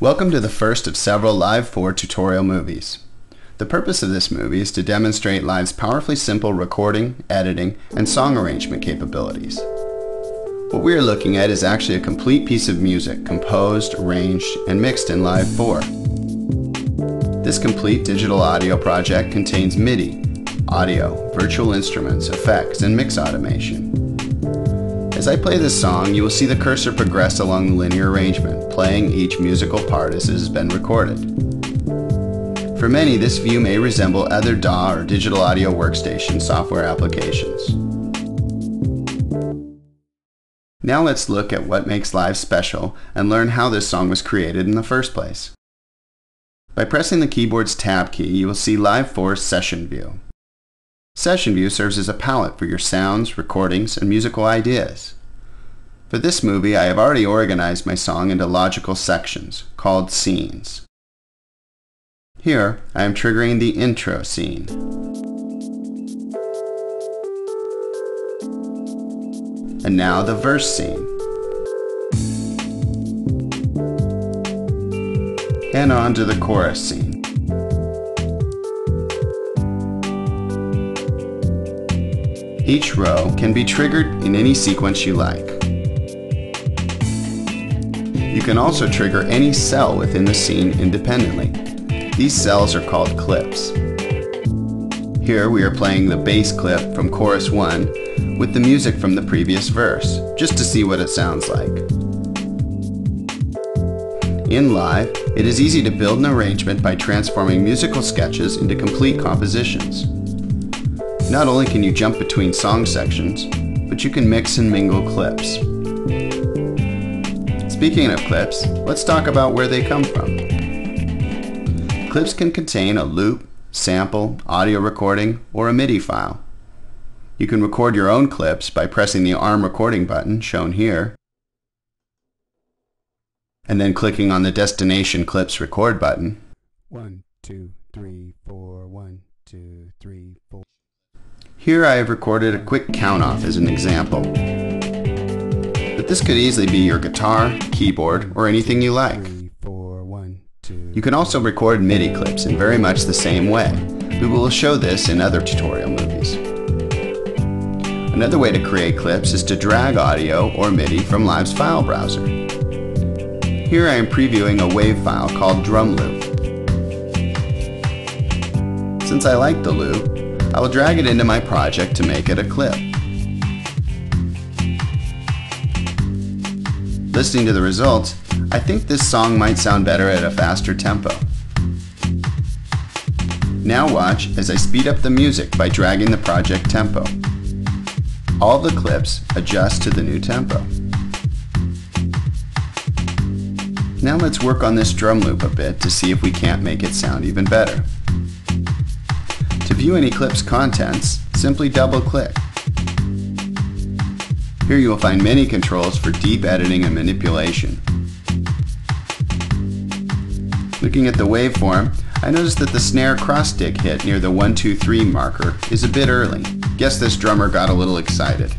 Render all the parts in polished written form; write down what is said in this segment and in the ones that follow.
Welcome to the first of several Live 4 tutorial movies. The purpose of this movie is to demonstrate Live's powerfully simple recording, editing, and song arrangement capabilities. What we are looking at is actually a complete piece of music composed, arranged, and mixed in Live 4. This complete digital audio project contains MIDI, audio, virtual instruments, effects, and mix automation. As I play this song, you will see the cursor progress along the linear arrangement, playing each musical part as it has been recorded. For many, this view may resemble other DAW or digital audio workstation software applications. Now let's look at what makes Live special and learn how this song was created in the first place. By pressing the keyboard's Tab key, you will see Live 4's Session View. Session View serves as a palette for your sounds, recordings, and musical ideas. For this movie, I have already organized my song into logical sections, called scenes. Here, I am triggering the intro scene. And now the verse scene. And on to the chorus scene. Each row can be triggered in any sequence you like. You can also trigger any cell within the scene independently. These cells are called clips. Here we are playing the bass clip from chorus 1 with the music from the previous verse, just to see what it sounds like. In Live, it is easy to build an arrangement by transforming musical sketches into complete compositions. Not only can you jump between song sections, but you can mix and mingle clips. Speaking of clips, let's talk about where they come from. Clips can contain a loop, sample, audio recording, or a MIDI file. You can record your own clips by pressing the ARM recording button, shown here, and then clicking on the Destination Clips Record button. 1, 2, 3, 4, 1, 2, 3, 4. Here I have recorded a quick count-off as an example. But this could easily be your guitar, keyboard, or anything you like. 3, 4, 1, 2. You can also record MIDI clips in very much the same way. We will show this in other tutorial movies. Another way to create clips is to drag audio or MIDI from Live's file browser. Here I am previewing a WAV file called Drum Loop. Since I like the loop, I will drag it into my project to make it a clip. Listening to the results, I think this song might sound better at a faster tempo. Now watch as I speed up the music by dragging the project tempo. All the clips adjust to the new tempo. Now let's work on this drum loop a bit to see if we can't make it sound even better. To view any clip's contents, simply double-click. Here you will find many controls for deep editing and manipulation. Looking at the waveform, I noticed that the snare cross-stick hit near the 1, 2, 3 marker is a bit early. Guess this drummer got a little excited.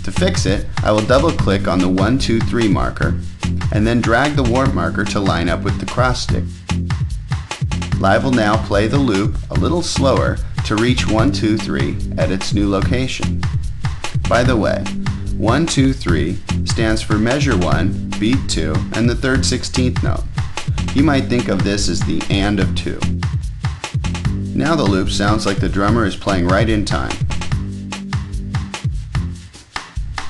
To fix it, I will double-click on the 1, 2, 3 marker and then drag the warp marker to line up with the cross-stick. Live will now play the loop a little slower to reach 1, 2, 3 at its new location. By the way, 1, 2, 3 stands for measure 1, beat 2, and the third 16th note. You might think of this as the and of 2. Now the loop sounds like the drummer is playing right in time.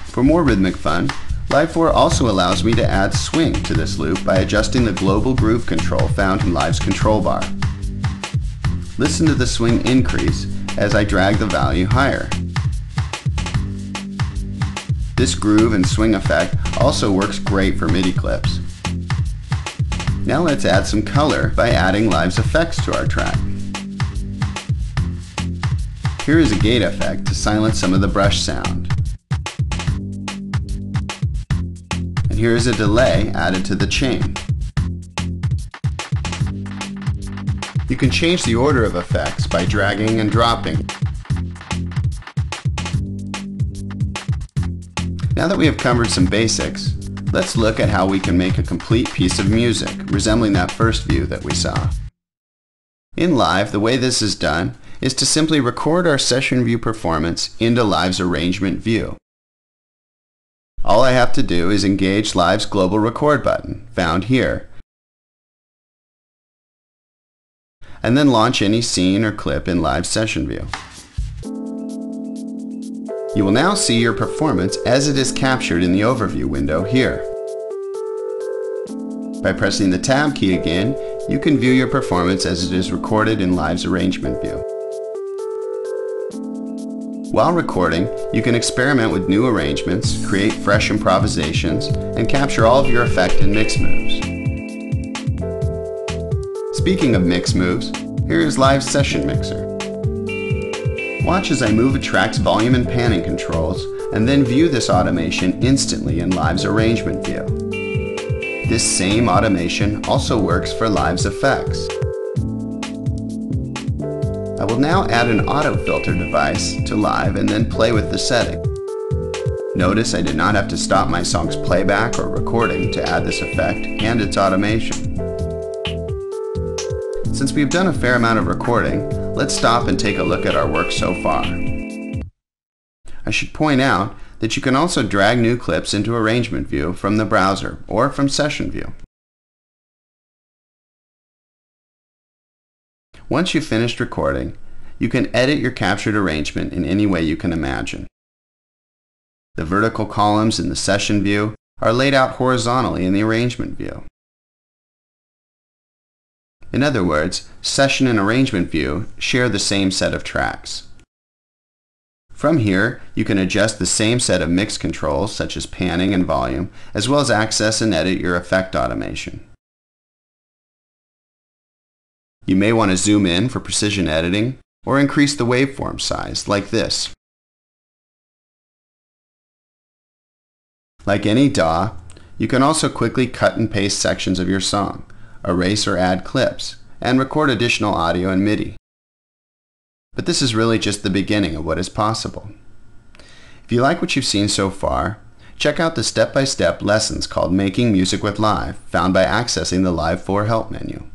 For more rhythmic fun, Live 4 also allows me to add swing to this loop by adjusting the global groove control found in Live's control bar. Listen to the swing increase as I drag the value higher. This groove and swing effect also works great for MIDI clips. Now let's add some color by adding Live's effects to our track. Here is a gate effect to silence some of the brush sound. And here is a delay added to the chain. You can change the order of effects by dragging and dropping. Now that we have covered some basics, Let's look at how we can make a complete piece of music, resembling that first view that we saw. In Live, the way this is done is to simply record our session view performance into Live's arrangement view. All I have to do is engage Live's global record button, found here, and then launch any scene or clip in Live session view. You will now see your performance as it is captured in the overview window here. By pressing the Tab key again, you can view your performance as it is recorded in Live's arrangement view. While recording, you can experiment with new arrangements, create fresh improvisations, and capture all of your effect and mix moves. Speaking of mix moves, here is Live's Session Mixer. Watch as I move a track's volume and panning controls, and then view this automation instantly in Live's arrangement view. This same automation also works for Live's effects. I will now add an auto filter device to Live and then play with the setting. Notice I did not have to stop my song's playback or recording to add this effect and its automation. Since we've done a fair amount of recording, let's stop and take a look at our work so far. I should point out that you can also drag new clips into arrangement view from the browser or from session view. Once you've finished recording, you can edit your captured arrangement in any way you can imagine. The vertical columns in the session view are laid out horizontally in the arrangement view. In other words, session and arrangement view share the same set of tracks. From here, you can adjust the same set of mix controls such as panning and volume, as well as access and edit your effect automation. You may want to zoom in for precision editing or increase the waveform size like this. Like any DAW, you can also quickly cut and paste sections of your song, erase or add clips, and record additional audio and MIDI. But this is really just the beginning of what is possible. If you like what you've seen so far, check out the step-by-step lessons called Making Music with Live, found by accessing the Live 4 Help menu.